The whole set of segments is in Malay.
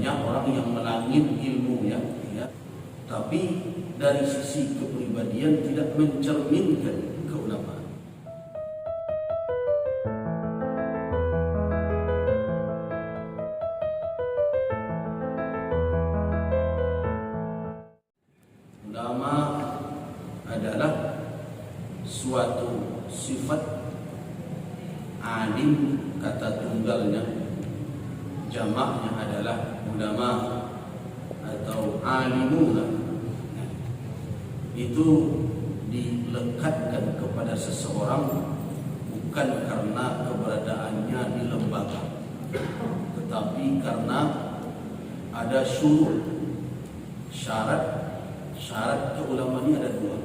banyak orang yang melangit ilmunya, ya, tapi dari sisi kepribadian tidak mencerminkan keulamaan. Ulama adalah suatu sifat alim, kata tunggalnya, jamaknya adalah ulama atau alimuna. Itu dilekatkan kepada seseorang bukan karena keberadaannya di lembaga, tetapi karena ada syarat keulamaan ini ada dua.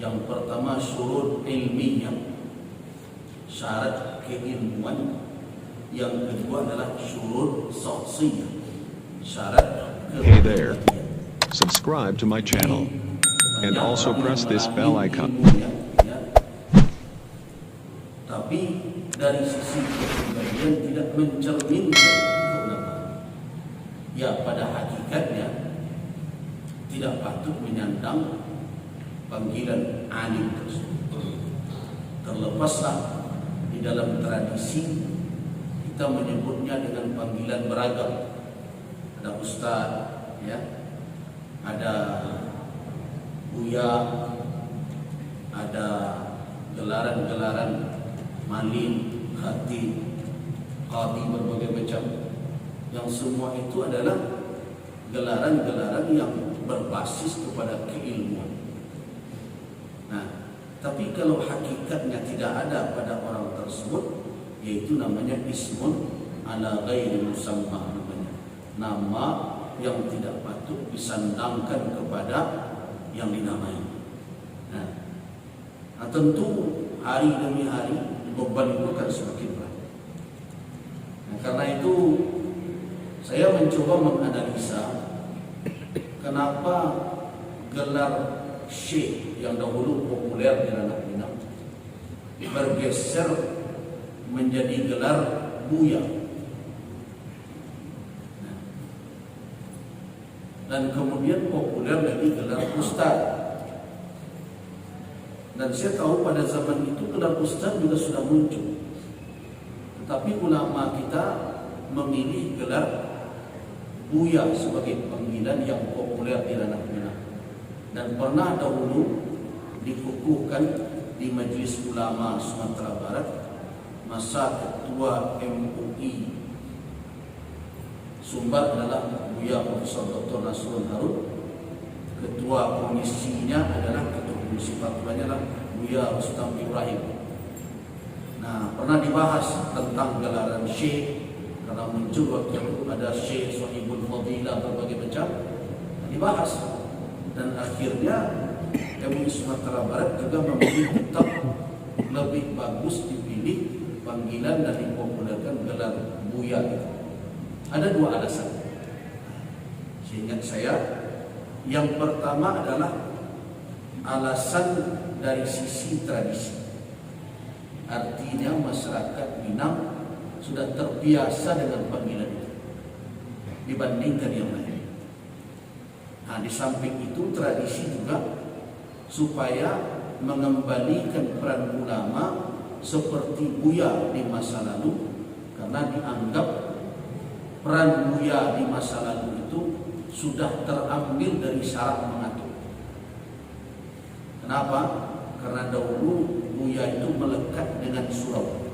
Yang pertama syurut ilmiah, syarat keilmuan. Yang kedua adalah syurut syakhsiyah, syarat Hey there, subscribe to my channel and also press this bell icon. Tapi dari sisi kepribadian tidak mencerminkan keulamaan. Ya, pada hakikatnya tidak patut menyandang panggilan alim tersebut. Terlepaslah di dalam tradisi kita menyebutnya dengan panggilan beragam. Ada ustaz, ya, ada buya, ada gelaran-gelaran malim, khatib, qadi, berbagai macam. Yang semua itu adalah gelaran-gelaran yang berbasis kepada keilmuan. Nah, tapi kalau hakikatnya tidak ada pada orang tersebut, yaitu namanya ismun ala ghairi musamma, namanya nama yang tidak patut disandangkan kepada yang dinamai. Nah, tentu hari demi hari beban itu akan semakin berat. Nah, karena itu saya mencoba menganalisa kenapa gelar syekh yang dahulu populer di ranah Minang bergeser menjadi gelar buya. Dan kemudian populer lagi gelar ustaz. Dan saya tahu pada zaman itu gelar ustaz juga sudah muncul. Tetapi ulama kita memilih gelar buya sebagai panggilan yang populer di ranah Minang. Dan pernah dahulu dikukuhkan di Majelis Ulama Sumatera Barat masa Ketua MUI Sumbar adalah Buya Profesor Dr. Nasrul Harun. Ketua komisinya adalah Ketua Komisi Fatwanya adalah Buya Rustam Ibrahim. Nah, pernah dibahas tentang gelaran syekh karena muncul waktu itu ada syekh Sohibul Fadilah berbagai macam dibahas. Dan akhirnya MUI Sumatera Barat juga memilih tetap lebih bagus dipilih panggilan dan dipopulerkan gelar buya. Ada dua alasan. Seingat saya, yang pertama adalah alasan dari sisi tradisi. Artinya masyarakat Minang sudah terbiasa dengan panggilan itu dibandingkan yang lain. Nah, di samping itu tradisi juga supaya mengembalikan peran ulama seperti buya di masa lalu, karena dianggap peran buya di masa lalu itu sudah terambil dari syarat mengatur. Kenapa? Karena dahulu buya itu melekat dengan surau.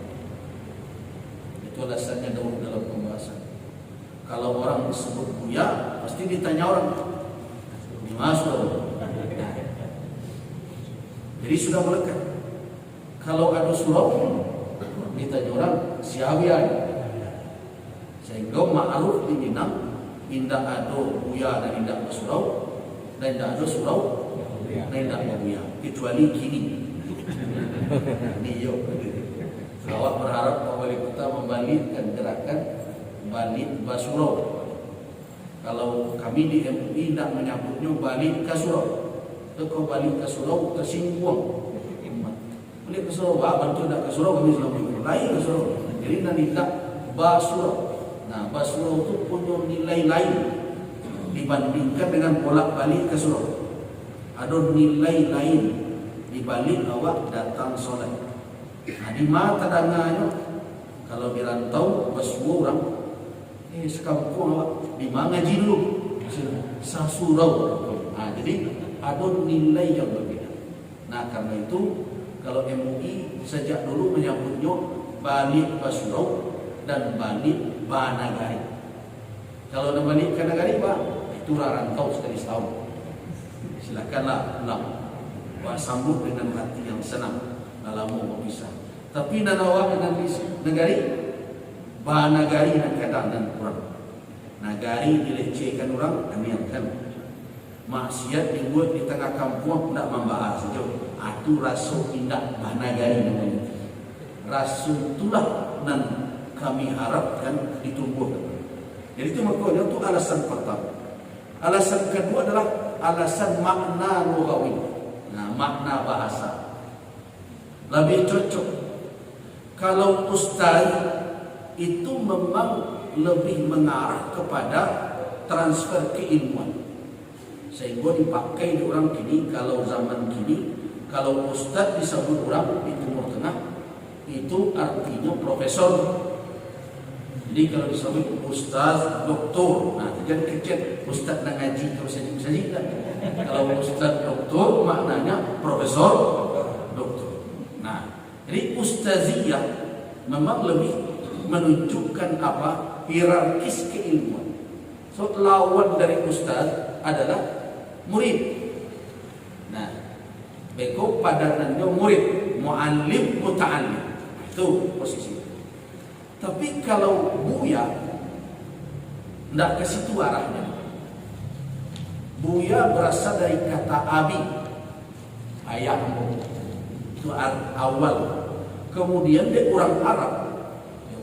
Itu alasannya dahulu dalam pembahasan. Kalau orang disebut buya, pasti ditanya orang, masuk. Jadi sudah melekat. Kalau ada surau, ditanya orang siapa ya? Sehingga ma'ruf di Minang, indah ada buya dan indah ada surau, dan indah ada surau dan indah ada buya. Kecuali kini. Niyo. Awak berharap Pak Wali Kota membalikkan gerakan balik basurau. Kalau kami di MUI tidak menyambutnya balik ke surau. Kalau balik ke surau tersinggung. Balik ke surau, bantu tidak ke surau kami selalu lain ke surau. Jadi nanti tidak basurau. Nah, surau itu punya nilai lain dibandingkan dengan bolak-balik ke surau. Ada nilai lain dibalik awak datang solat. Nah, di mata dangannya kalau dirantau surau orang, sekampung awak di mana ngaji dulu sasurau. Nah, jadi ada nilai yang berbeda. Nah, karena itu kalau MUI sejak dulu menyebutnya balik Basurau dan balik Banagari. Kalau nak balik ke Nagari, itu rantau sekali setahun. Silakanlah pulang. Sambut dengan hati yang senang. Lama berpisah. Tapi nanawa dengan Nagari, Banagari dan kadang dan kurang. Nagari dilecehkan orang, amiankan. Maksiat dibuat di tengah kampung, tidak membahas saja. Itu rasul indah Banagari namanya. Rasul itulah dan kami harapkan ditumbuhkan. Jadi itu makanya itu alasan pertama. Alasan kedua adalah alasan makna lughawi. Nah, makna bahasa. Lebih cocok kalau ustaz itu memang lebih mengarah kepada transfer keilmuan. Sehingga dipakai di orang kini, kalau zaman kini, kalau ustaz disebut orang di Timur Tengah, itu artinya profesor. Jadi kalau disebut ustaz, doktor, nah jadi kecil ustaz nak ngaji kalau saja. Kalau ustaz doktor maknanya profesor doktor. Nah, jadi ustaziyah memang lebih menunjukkan apa? Hierarkis keilmuan. So lawan dari ustaz adalah murid. Nah, beko padanannya murid, muallim, muta'allim. Itu posisi. Tapi kalau buya tidak ke situ arahnya. Buya berasal dari kata abi, ayahmu. Itu awal. Kemudian dia orang Arab.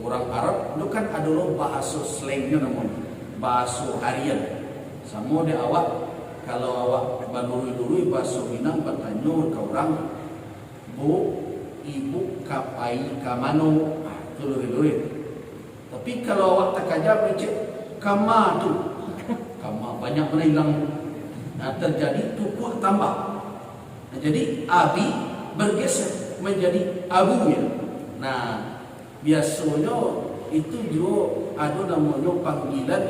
Orang Arab itu kan adalah bahasa slangnya namanya, bahasa harian. Sama dia awak, kalau awak dulu bahasa Minang bertanya ke orang, bu, ibu kapai kamano, itu dulu. Tapi kalau awak tak ajar becek kama tu, kama banyak mana hilang. Nah, terjadi tukuk tambah. Nah, jadi abi bergeser menjadi abu ya. Nah, biasanya itu juga ada namanya panggilan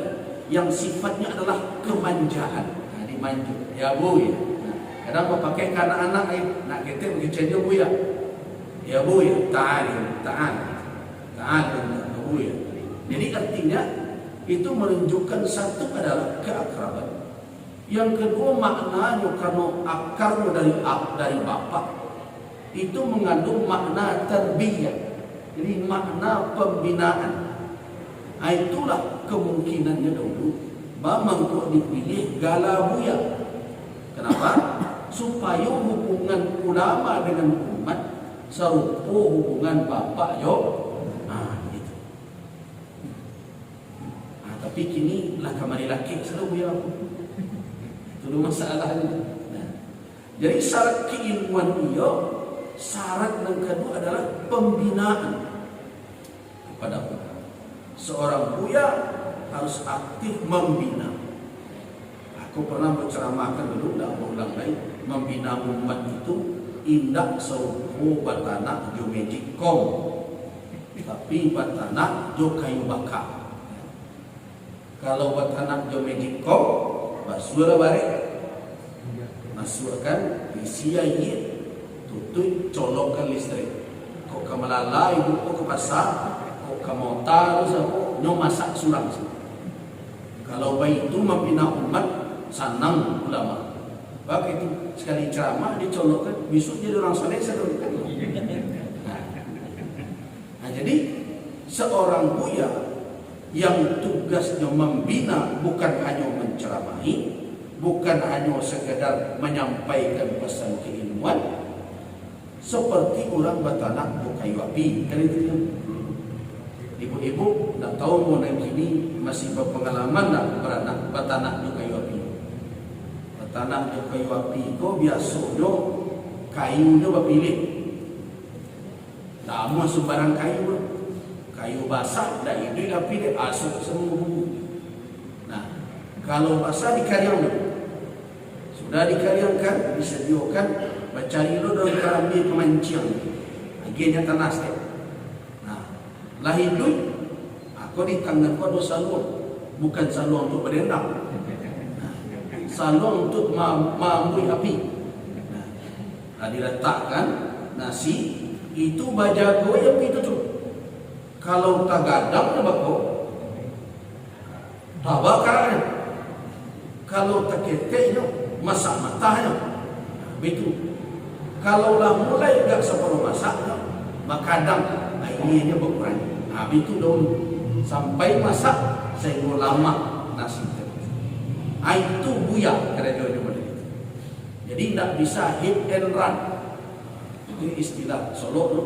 yang sifatnya adalah kemanjaan. Nah, dimanju, ya bu ya. Nah, kadang mau pakai ke anak-anak nak kita begitu bu ya. Ya bu ya, ta'al bu ya. Jadi artinya itu menunjukkan satu adalah keakraban. Yang kedua maknanya karena akarnya dari bapak itu mengandung makna tarbiyah. Jadi makna pembinaan. Nah, itulah kemungkinannya dulu untuk dipilih Galabuya. Kenapa? Supaya hubungan ulama dengan umat serupa hubungan bapak yo. Nah, gitu. Nah, tapi kini lah kamari laki selalu ya. Itu masalahnya. Nah, jadi syarat keilmuan dia, syarat yang kedua adalah pembinaan kepada umat. Seorang buya harus aktif membina. Aku pernah berceramahkan dulu, tidak berulang lagi, membina umat itu indah serupa batanak jo magic kom, tapi batanak jo kayu bakar. Kalau batanak jo magic kom, basura balik, masukkan isi air, tutup colokkan listrik. Kau kamalala ibu kau ke pasar, kau kamotar sahaja, nyo masak suram. Kalau bayi itu membina umat, sanang ulama. Begitu sekali ceramah dicolokkan, besok jadi orang saleh sedulurkan. Nah, jadi seorang buya yang tugasnya membina bukan hanya menceramahi, bukan hanya sekedar menyampaikan pesan keilmuan, seperti orang batanak kayu api. Kan itu ibu-ibu tak tahu mau naik ini masih berpengalaman tak beranak batanak kayu api. Batanak kayu api kau biasanya kayunya berpilih. Tak mau sembarang kayu. kayu basah dah itu tapi dia asuk semua bumbu. Nah, kalau basah dikariang dulu. Sudah dikariangkan, disediakan, bacari dulu dari kami pemancing. Akhirnya tanah step. Nah, lah hidup, aku di tangan aku ada saluang, bukan saluang untuk berendam. Nah, saluang untuk mamui api. Nah, diletakkan nasi itu bajago yang itu tu. Kalau tak gadang na bako, tak bakarnya. Kalau tak ketek no, masak matanya. Begitu. Kalau lah mulai agak separuh masak no, makadang airnya berkurang. Nah, begitu dulu. Sampai masak sehingga lama nasi itu. Itu buyak kerajaan itu. Jadi tidak bisa hit and run. Itu istilah Solo no?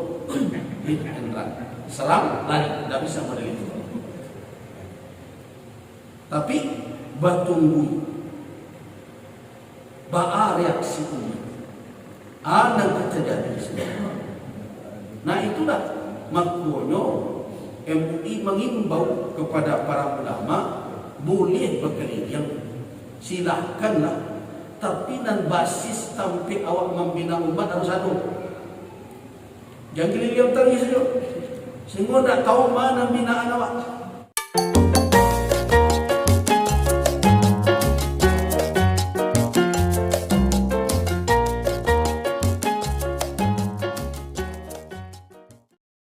Hit and run. Serang, lari, tidak bisa model itu. Tapi batunggu, ba'a reaksi umat, ada terjadi semua. Nah itulah makanya MUI mengimbau kepada para ulama boleh berkeliling, silahkanlah. Tapi dan basis sampai awak membina umat harus satu. Jangan keliling tangis saja. Sehingga tak tahu mana binaan awak.